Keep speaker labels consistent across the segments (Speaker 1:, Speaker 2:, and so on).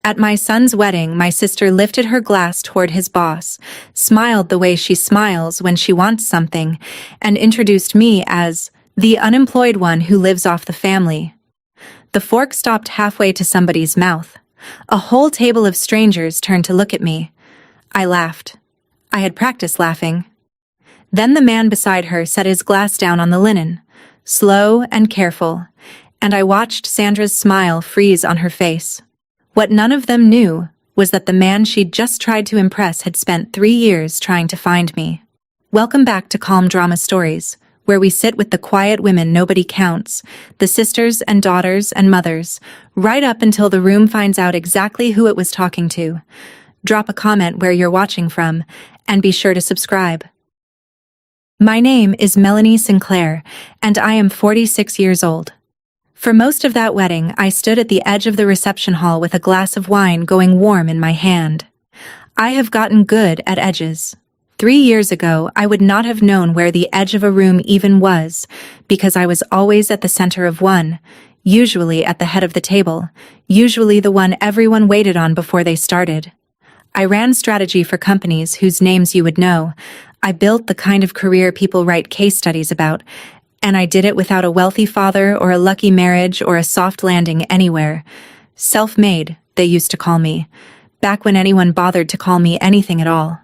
Speaker 1: At my son's wedding, my sister lifted her glass toward his boss, smiled the way she smiles when she wants something, and introduced me as the unemployed one who lives off the family. The fork stopped halfway to somebody's mouth. A whole table of strangers turned to look at me. I laughed. I had practiced laughing. Then the man beside her set his glass down on the linen, slow and careful, and I watched Sandra's smile freeze on her face. What none of them knew was that the man she'd just tried to impress had spent 3 years trying to find me. Welcome back to Calm Drama Stories, where we sit with the quiet women nobody counts, the sisters and daughters and mothers, right up until the room finds out exactly who it was talking to. Drop a comment where you're watching from, and be sure to subscribe. My name is Melanie Sinclair, and I am 46 years old. For most of that wedding, I stood at the edge of the reception hall with a glass of wine going warm in my hand. I have gotten good at edges. 3 years ago, I would not have known where the edge of a room even was, because I was always at the center of one, usually at the head of the table, usually the one everyone waited on before they started. I ran strategy for companies whose names you would know. I built the kind of career people write case studies about, and I did it without a wealthy father or a lucky marriage or a soft landing anywhere. Self-made, they used to call me, back when anyone bothered to call me anything at all.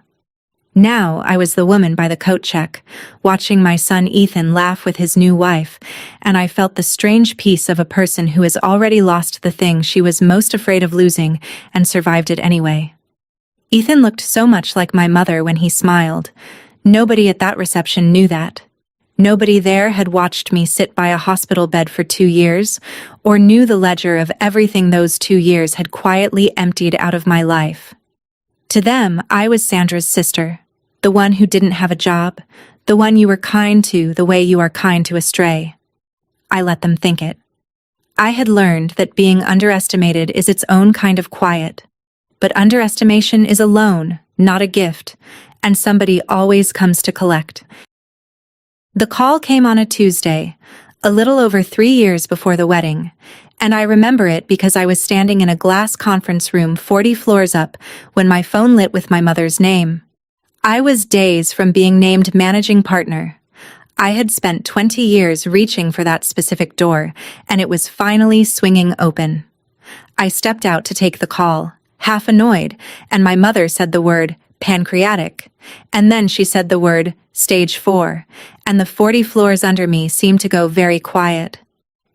Speaker 1: Now I was the woman by the coat check, watching my son Ethan laugh with his new wife, and I felt the strange peace of a person who has already lost the thing she was most afraid of losing and survived it anyway. Ethan looked so much like my mother when he smiled. Nobody at that reception knew that. Nobody there had watched me sit by a hospital bed for 2 years, or knew the ledger of everything those 2 years had quietly emptied out of my life. To them, I was Sandra's sister, the one who didn't have a job, the one you were kind to the way you are kind to a stray. I let them think it. I had learned that being underestimated is its own kind of quiet, but underestimation is a loan, not a gift, and somebody always comes to collect. The call came on a Tuesday, a little over 3 years before the wedding, and I remember it because I was standing in a glass conference room 40 floors up when my phone lit with my mother's name. I was days from being named managing partner. I had spent 20 years reaching for that specific door, and it was finally swinging open. I stepped out to take the call, half annoyed, and my mother said the word pancreatic, and then she said the word stage 4, and the 40 floors under me seemed to go very quiet.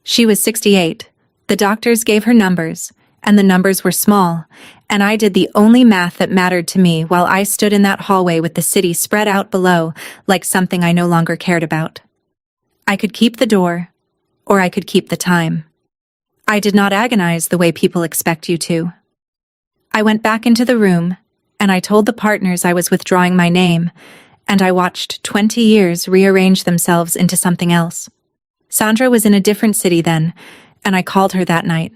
Speaker 1: She was 68. The doctors gave her numbers, and the numbers were small, and I did the only math that mattered to me while I stood in that hallway with the city spread out below like something I no longer cared about. I could keep the door, or I could keep the time. I did not agonize the way people expect you to. I went back into the room, and I told the partners I was withdrawing my name, and I watched 20 years rearrange themselves into something else. Sandra was in a different city then, and I called her that night.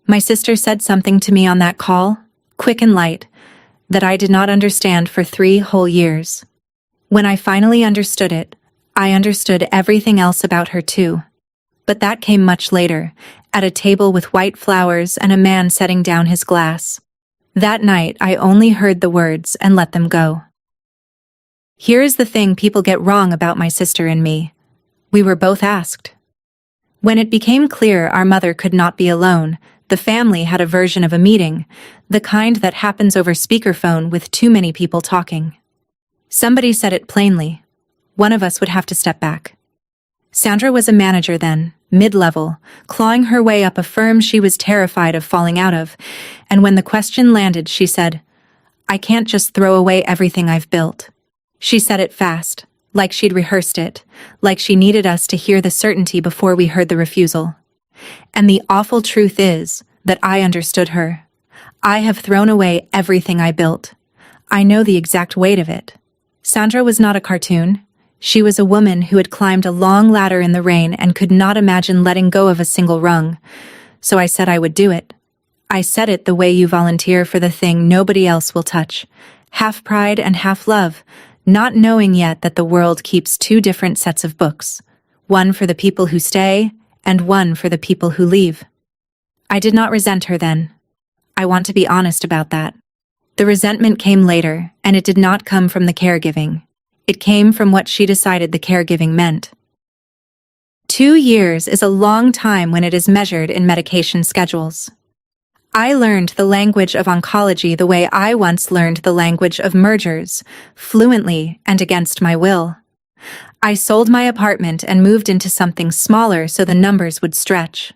Speaker 1: My sister said something to me on that call, quick and light, that I did not understand for 3 whole years. When I finally understood it, I understood everything else about her too. But that came much later, at a table with white flowers and a man setting down his glass. That night, I only heard the words and let them go. Here is the thing people get wrong about my sister and me. We were both asked. When it became clear our mother could not be alone, the family had a version of a meeting, the kind that happens over speakerphone with too many people talking. Somebody said it plainly. One of us would have to step back. Sandra was a manager then, mid-level, clawing her way up a firm she was terrified of falling out of, and when the question landed, she said, "I can't just throw away everything I've built." She said it fast, like she'd rehearsed it, like she needed us to hear the certainty before we heard the refusal. And the awful truth is that I understood her. I have thrown away everything I built. I know the exact weight of it. Sandra was not a cartoon. She was a woman who had climbed a long ladder in the rain and could not imagine letting go of a single rung. So I said I would do it. I said it the way you volunteer for the thing nobody else will touch. Half pride and half love, not knowing yet that the world keeps 2 different sets of books. One for the people who stay, and one for the people who leave. I did not resent her then. I want to be honest about that. The resentment came later, and it did not come from the caregiving. It came from what she decided the caregiving meant. 2 years is a long time when it is measured in medication schedules. I learned the language of oncology the way I once learned the language of mergers, fluently and against my will. I sold my apartment and moved into something smaller so the numbers would stretch.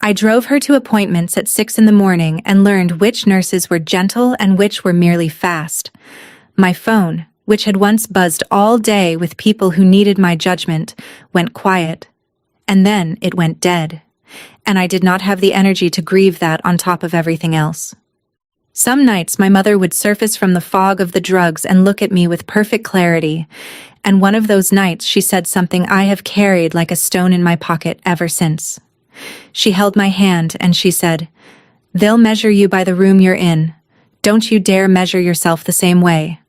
Speaker 1: I drove her to appointments at 6 in the morning and learned which nurses were gentle and which were merely fast. My phone, which had once buzzed all day with people who needed my judgment, went quiet. And then it went dead. And I did not have the energy to grieve that on top of everything else. Some nights my mother would surface from the fog of the drugs and look at me with perfect clarity, and one of those nights she said something I have carried like a stone in my pocket ever since. She held my hand and she said, "They'll measure you by the room you're in. Don't you dare measure yourself the same way."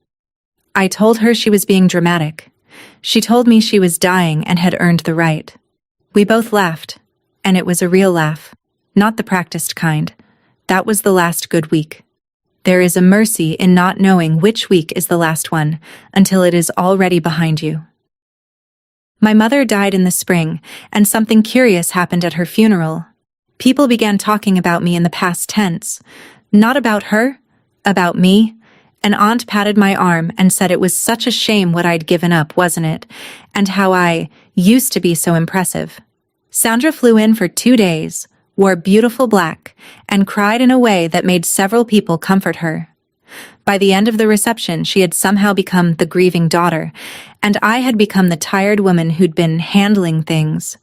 Speaker 1: I told her she was being dramatic. She told me she was dying and had earned the right. We both laughed, and it was a real laugh, not the practiced kind. That was the last good week. There is a mercy in not knowing which week is the last one until it is already behind you. My mother died in the spring, and something curious happened at her funeral. People began talking about me in the past tense. Not about her, about me. An aunt patted my arm and said it was such a shame what I'd given up, wasn't it? And how I used to be so impressive. Sandra flew in for 2 days, wore beautiful black, and cried in a way that made several people comfort her. By the end of the reception, she had somehow become the grieving daughter, and I had become the tired woman who'd been handling things.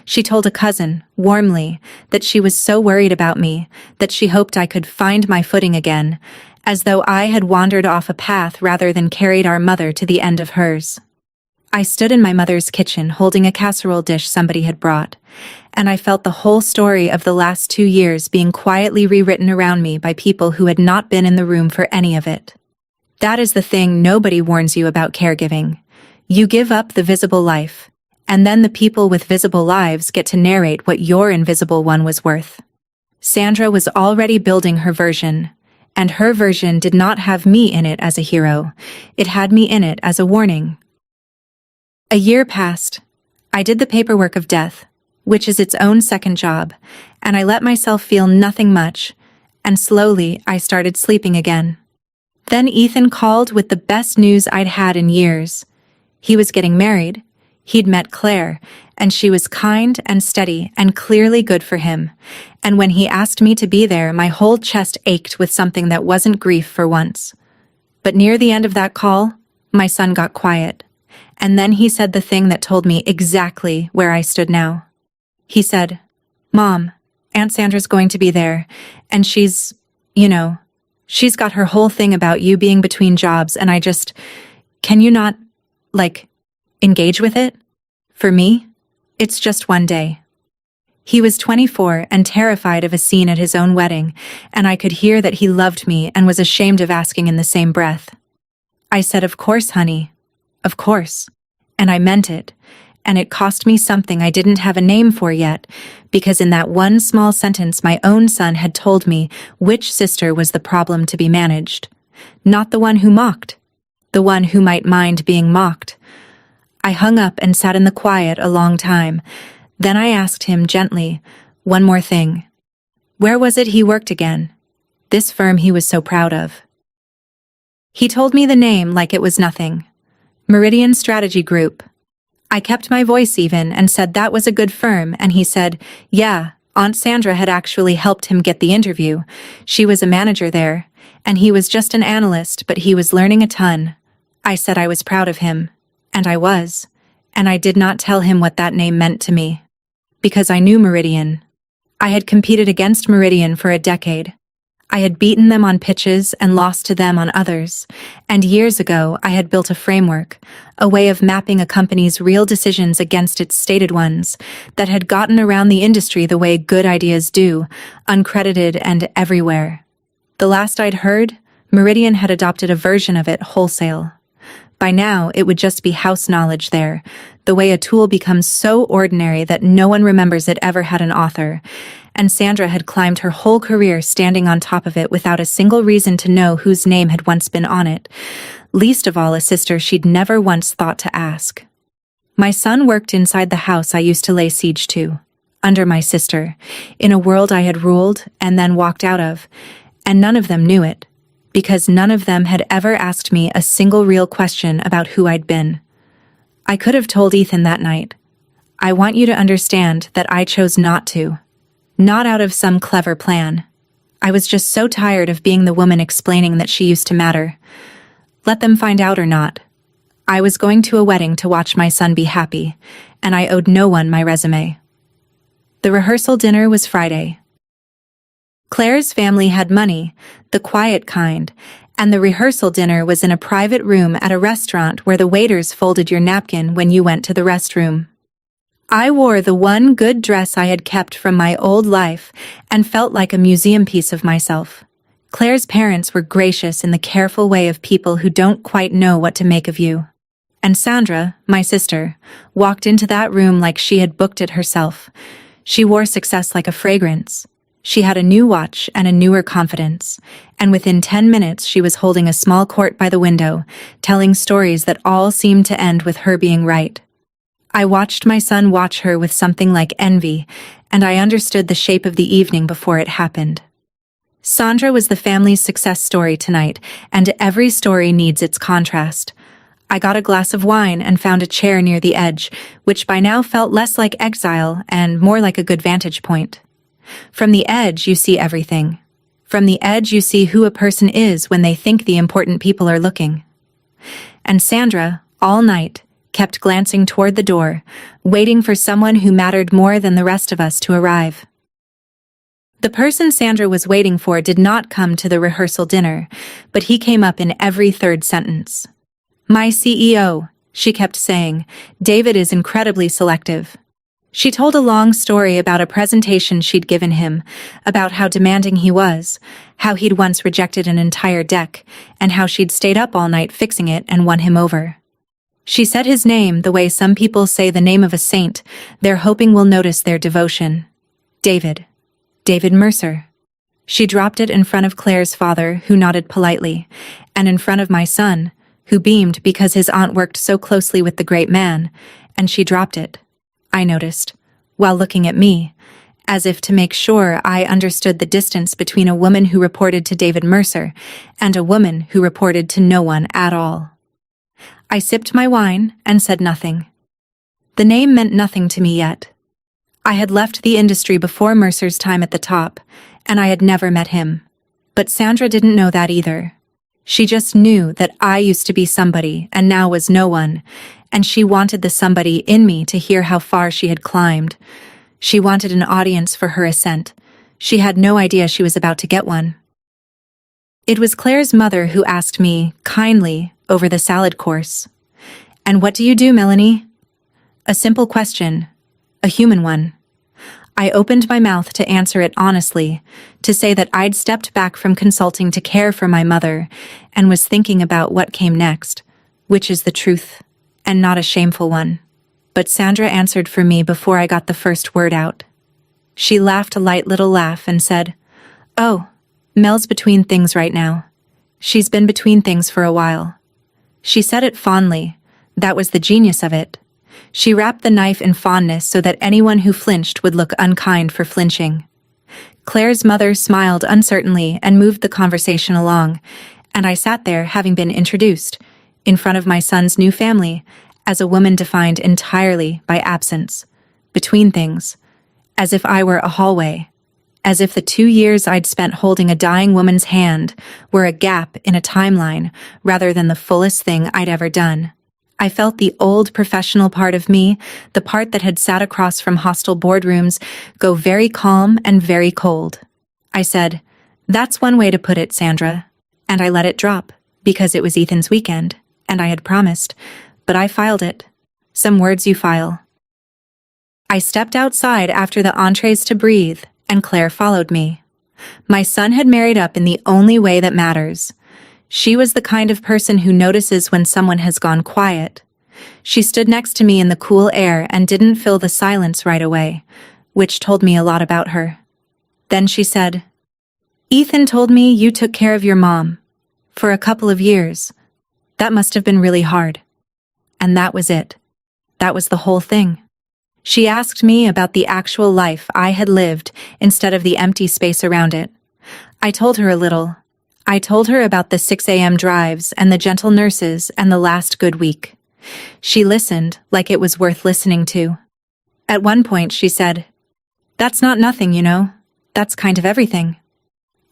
Speaker 1: She told a cousin, warmly, that she was so worried about me, that she hoped I could find my footing again, as though I had wandered off a path rather than carried our mother to the end of hers. I stood in my mother's kitchen holding a casserole dish somebody had brought, and I felt the whole story of the last 2 years being quietly rewritten around me by people who had not been in the room for any of it. That is the thing nobody warns you about caregiving. You give up the visible life, and then the people with visible lives get to narrate what your invisible one was worth. Sandra was already building her version, and her version did not have me in it as a hero. It had me in it as a warning. A year passed. I did the paperwork of death, which is its own second job, and I let myself feel nothing much, and slowly I started sleeping again. Then Ethan called with the best news I'd had in years. He was getting married. He'd met Claire, and she was kind and steady and clearly good for him. And when he asked me to be there, my whole chest ached with something that wasn't grief for once. But near the end of that call, my son got quiet. And then he said the thing that told me exactly where I stood now. He said, "Mom, Aunt Sandra's going to be there, and she's got her whole thing about you being between jobs, and can you not, engage with it? For me, it's just one day." He was 24 and terrified of a scene at his own wedding, and I could hear that he loved me and was ashamed of asking in the same breath. I said, "Of course, honey. Of course." And I meant it, and it cost me something I didn't have a name for yet, because in that one small sentence my own son had told me which sister was the problem to be managed. Not the one who mocked, the one who might mind being mocked. I hung up and sat in the quiet a long time. Then I asked him gently, one more thing. Where was it he worked again? This firm he was so proud of. He told me the name like it was nothing. Meridian Strategy Group. I kept my voice even and said that was a good firm, and he said, yeah, Aunt Sandra had actually helped him get the interview. She was a manager there, and he was just an analyst, but he was learning a ton. I said I was proud of him, and I was, and I did not tell him what that name meant to me. Because I knew Meridian. I had competed against Meridian for a decade. I had beaten them on pitches and lost to them on others, and years ago I had built a framework, a way of mapping a company's real decisions against its stated ones, that had gotten around the industry the way good ideas do, uncredited and everywhere. The last I'd heard, Meridian had adopted a version of it wholesale. By now, it would just be house knowledge there, the way a tool becomes so ordinary that no one remembers it ever had an author, and Sandra had climbed her whole career standing on top of it without a single reason to know whose name had once been on it, least of all a sister she'd never once thought to ask. My son worked inside the house I used to lay siege to, under my sister, in a world I had ruled and then walked out of, and none of them knew it, because none of them had ever asked me a single real question about who I'd been. I could have told Ethan that night, "I want you to understand that I chose not to. Not out of some clever plan. I was just so tired of being the woman explaining that she used to matter. Let them find out or not. I was going to a wedding to watch my son be happy, and I owed no one my resume." The rehearsal dinner was Friday. Claire's family had money, the quiet kind, and the rehearsal dinner was in a private room at a restaurant where the waiters folded your napkin when you went to the restroom. I wore the one good dress I had kept from my old life and felt like a museum piece of myself. Claire's parents were gracious in the careful way of people who don't quite know what to make of you. And Sandra, my sister, walked into that room like she had booked it herself. She wore success like a fragrance. She had a new watch and a newer confidence, and within 10 minutes she was holding a small court by the window, telling stories that all seemed to end with her being right. I watched my son watch her with something like envy, and I understood the shape of the evening before it happened. Sandra was the family's success story tonight, and every story needs its contrast. I got a glass of wine and found a chair near the edge, which by now felt less like exile and more like a good vantage point. From the edge, you see everything. From the edge, you see who a person is when they think the important people are looking. And Sandra, all night, kept glancing toward the door, waiting for someone who mattered more than the rest of us to arrive. The person Sandra was waiting for did not come to the rehearsal dinner, but he came up in every third sentence. "My CEO," she kept saying. "David is incredibly selective." She told a long story about a presentation she'd given him, about how demanding he was, how he'd once rejected an entire deck, and how she'd stayed up all night fixing it and won him over. She said his name the way some people say the name of a saint, they're hoping we'll notice their devotion. David. David Mercer. She dropped it in front of Claire's father, who nodded politely, and in front of my son, who beamed because his aunt worked so closely with the great man, and she dropped it, I noticed, while looking at me, as if to make sure I understood the distance between a woman who reported to David Mercer and a woman who reported to no one at all. I sipped my wine and said nothing. The name meant nothing to me yet. I had left the industry before Mercer's time at the top, and I had never met him. But Sandra didn't know that either. She just knew that I used to be somebody and now was no one, and she wanted the somebody in me to hear how far she had climbed. She wanted an audience for her ascent. She had no idea she was about to get one. It was Claire's mother who asked me, kindly, over the salad course, "And what do you do, Melanie?" A simple question, a human one. I opened my mouth to answer it honestly, to say that I'd stepped back from consulting to care for my mother and was thinking about what came next, which is the truth, and not a shameful one. But Sandra answered for me before I got the first word out. She laughed a light little laugh and said, "Oh, Mel's between things right now. She's been between things for a while." She said it fondly. That was the genius of it. She wrapped the knife in fondness so that anyone who flinched would look unkind for flinching. Claire's mother smiled uncertainly and moved the conversation along, and I sat there having been introduced, in front of my son's new family, as a woman defined entirely by absence, between things, as if I were a hallway, as if the 2 years I'd spent holding a dying woman's hand were a gap in a timeline rather than the fullest thing I'd ever done. I felt the old professional part of me, the part that had sat across from hostile boardrooms, go very calm and very cold. I said, "That's one way to put it, Sandra," and I let it drop, because it was Ethan's weekend, and I had promised, but I filed it. Some words you file. I stepped outside after the entrees to breathe, and Claire followed me. My son had married up in the only way that matters. She was the kind of person who notices when someone has gone quiet. She stood next to me in the cool air and didn't fill the silence right away, which told me a lot about her. Then she said, "Ethan told me you took care of your mom. For a couple of years. That must have been really hard." And that was it. That was the whole thing. She asked me about the actual life I had lived instead of the empty space around it. I told her a little. I told her about the 6 a.m. drives and the gentle nurses and the last good week. She listened like it was worth listening to. At one point she said, "That's not nothing, you know. That's kind of everything."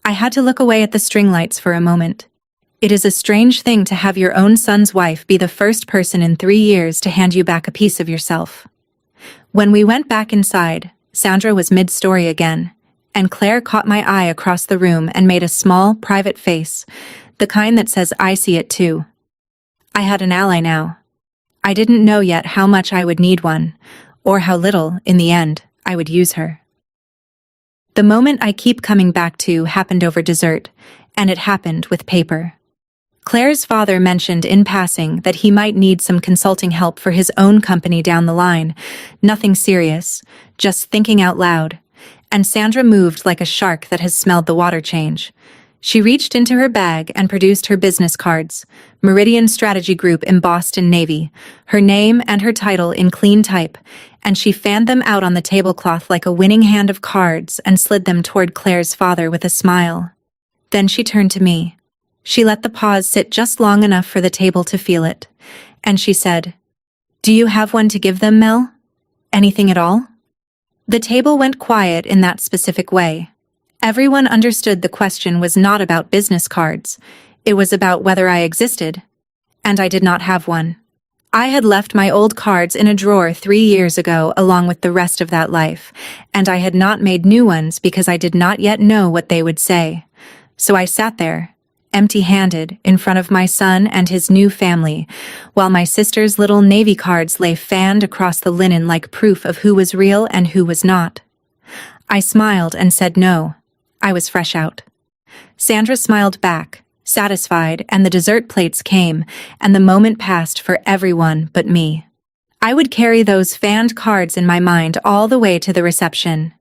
Speaker 1: I had to look away at the string lights for a moment. It is a strange thing to have your own son's wife be the first person in 3 years to hand you back a piece of yourself. When we went back inside, Sandra was mid-story again, and Claire caught my eye across the room and made a small, private face, the kind that says "I see it too." I had an ally now. I didn't know yet how much I would need one, or how little, in the end, I would use her. The moment I keep coming back to happened over dessert, and it happened with paper. Claire's father mentioned in passing that he might need some consulting help for his own company down the line. Nothing serious, just thinking out loud. And Sandra moved like a shark that has smelled the water change. She reached into her bag and produced her business cards, Meridian Strategy Group embossed in navy, her name and her title in clean type, and she fanned them out on the tablecloth like a winning hand of cards and slid them toward Claire's father with a smile. Then she turned to me. She let the pause sit just long enough for the table to feel it, and she said, "Do you have one to give them, Mel? Anything at all?" The table went quiet in that specific way. Everyone understood the question was not about business cards. It was about whether I existed. And I did not have one. I had left my old cards in a drawer 3 years ago along with the rest of that life, and I had not made new ones because I did not yet know what they would say. So I sat there, empty-handed, in front of my son and his new family, while my sister's little navy cards lay fanned across the linen like proof of who was real and who was not. I smiled and said no. I was fresh out. Sandra smiled back, satisfied, and the dessert plates came, and the moment passed for everyone but me. I would carry those fanned cards in my mind all the way to the reception.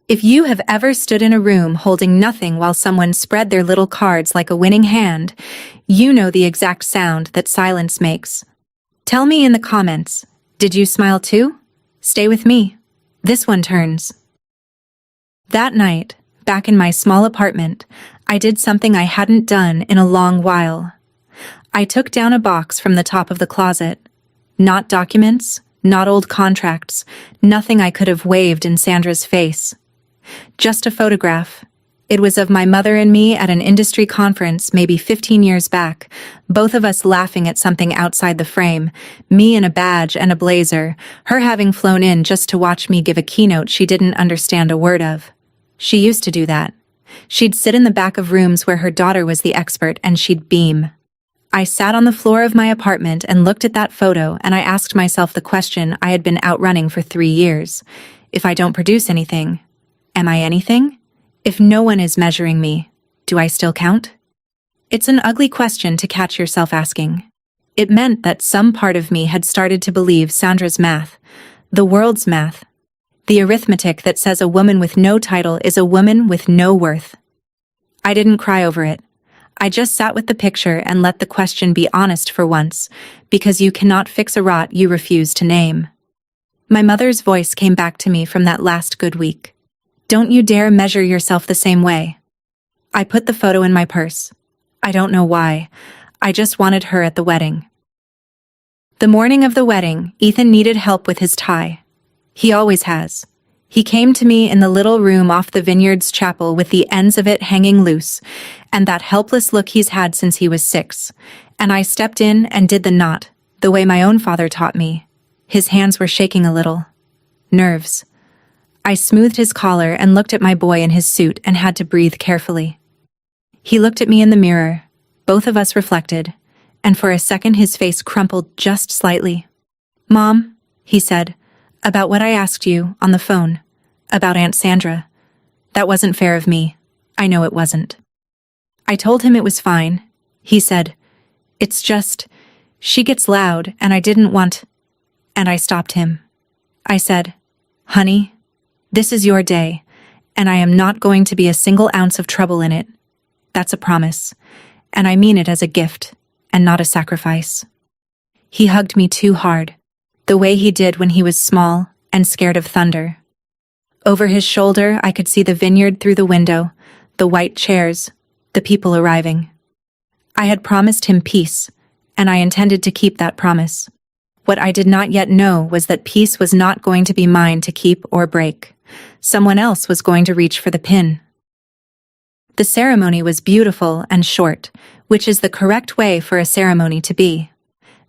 Speaker 1: If you have ever stood in a room holding nothing while someone spread their little cards like a winning hand, you know the exact sound that silence makes. Tell me in the comments, did you smile too? Stay with me. This one turns. That night, back in my small apartment, I did something I hadn't done in a long while. I took down a box from the top of the closet. Not documents, not old contracts, nothing I could have waved in Sandra's face. Just a photograph. It was of my mother and me at an industry conference maybe 15 years back, both of us laughing at something outside the frame, me in a badge and a blazer, her having flown in just to watch me give a keynote she didn't understand a word of. She used to do that. She'd sit in the back of rooms where her daughter was the expert and she'd beam. I sat on the floor of my apartment and looked at that photo and I asked myself the question I had been outrunning for 3 years. If I don't produce anything, am I anything? If no one is measuring me, do I still count? It's an ugly question to catch yourself asking. It meant that some part of me had started to believe Sandra's math, the world's math, the arithmetic that says a woman with no title is a woman with no worth. I didn't cry over it. I just sat with the picture and let the question be honest for once, because you cannot fix a rot you refuse to name. My mother's voice came back to me from that last good week. Don't you dare measure yourself the same way. I put the photo in my purse. I don't know why. I just wanted her at the wedding. The morning of the wedding, Ethan needed help with his tie. He always has. He came to me in the little room off the Vineyards Chapel with the ends of it hanging loose, and that helpless look he's had since he was 6, and I stepped in and did the knot, the way my own father taught me. His hands were shaking a little. Nerves. I smoothed his collar and looked at my boy in his suit and had to breathe carefully. He looked at me in the mirror. Both of us reflected, and for a second his face crumpled just slightly. "Mom," he said, "about what I asked you on the phone, about Aunt Sandra. That wasn't fair of me. I know it wasn't." I told him it was fine. He said, "It's just, she gets loud and I didn't want..." And I stopped him. I said, "Honey, this is your day, and I am not going to be a single ounce of trouble in it. That's a promise, and I mean it as a gift, and not a sacrifice." He hugged me too hard, the way he did when he was small and scared of thunder. Over his shoulder, I could see the vineyard through the window, the white chairs, the people arriving. I had promised him peace, and I intended to keep that promise. What I did not yet know was that peace was not going to be mine to keep or break. Someone else was going to reach for the pin. The ceremony was beautiful and short, which is the correct way for a ceremony to be.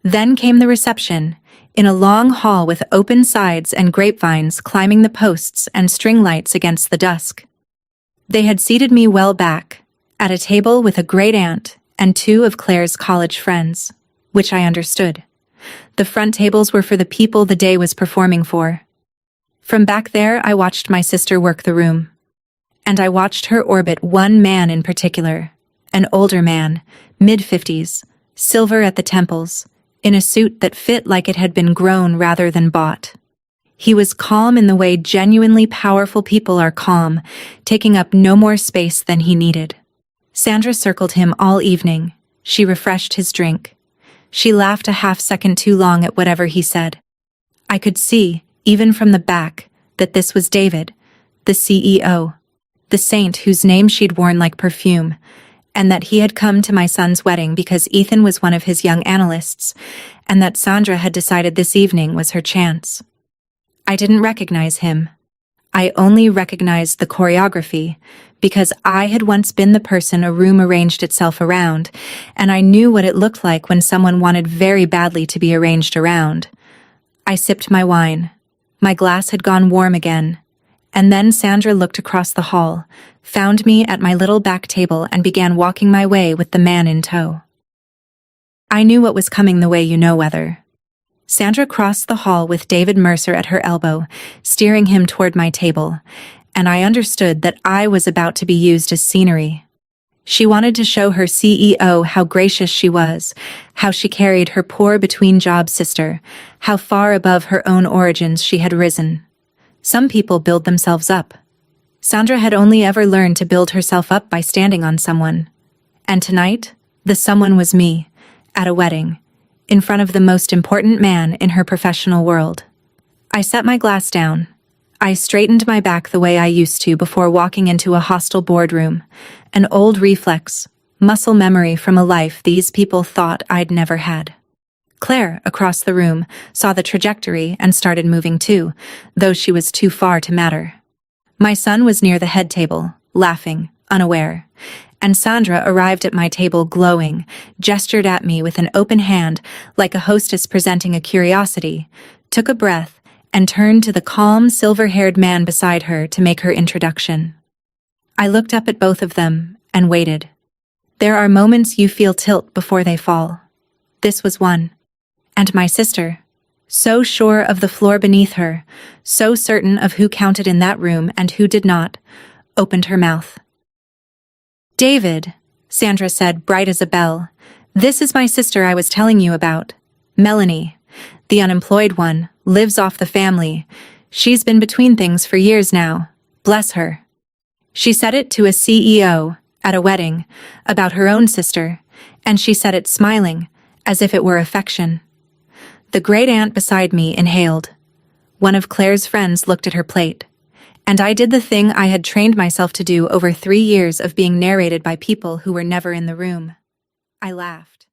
Speaker 1: Then came the reception, in a long hall with open sides and grapevines climbing the posts and string lights against the dusk. They had seated me well back, at a table with a great-aunt and two of Claire's college friends, which I understood. The front tables were for the people the day was performing for. From back there, I watched my sister work the room. And I watched her orbit one man in particular, an older man, mid-50s, silver at the temples, in a suit that fit like it had been grown rather than bought. He was calm in the way genuinely powerful people are calm, taking up no more space than he needed. Sandra circled him all evening. She refreshed his drink. She laughed a half-second too long at whatever he said. I could see, even from the back, that this was David, the CEO, the saint whose name she'd worn like perfume, and that he had come to my son's wedding because Ethan was one of his young analysts, and that Sandra had decided this evening was her chance. I didn't recognize him. I only recognized the choreography, because I had once been the person a room arranged itself around, and I knew what it looked like when someone wanted very badly to be arranged around. I sipped my wine. My glass had gone warm again. And then Sandra looked across the hall, found me at my little back table, and began walking my way with the man in tow. I knew what was coming the way you know weather. Sandra crossed the hall with David Mercer at her elbow, steering him toward my table, and I understood that I was about to be used as scenery. She wanted to show her CEO how gracious she was, how she carried her poor between-job sister, how far above her own origins she had risen. Some people build themselves up. Sandra had only ever learned to build herself up by standing on someone. And tonight, the someone was me, at a wedding, in front of the most important man in her professional world. I set my glass down. I straightened my back the way I used to before walking into a hostile boardroom, an old reflex, muscle memory from a life these people thought I'd never had. Claire, across the room, saw the trajectory and started moving too, though she was too far to matter. My son was near the head table, laughing, unaware, and Sandra arrived at my table glowing, gestured at me with an open hand like a hostess presenting a curiosity, took a breath, and turned to the calm, silver-haired man beside her to make her introduction. I looked up at both of them and waited. There are moments you feel tilt before they fall. This was one. And my sister, so sure of the floor beneath her, so certain of who counted in that room and who did not, opened her mouth. "David," Sandra said, bright as a bell, "this is my sister I was telling you about. Melanie, the unemployed one, lives off the family. She's been between things for years now. Bless her." She said it to a CEO, at a wedding, about her own sister, and she said it smiling, as if it were affection. The great-aunt beside me inhaled. One of Claire's friends looked at her plate. And I did the thing I had trained myself to do over 3 years of being narrated by people who were never in the room. I laughed.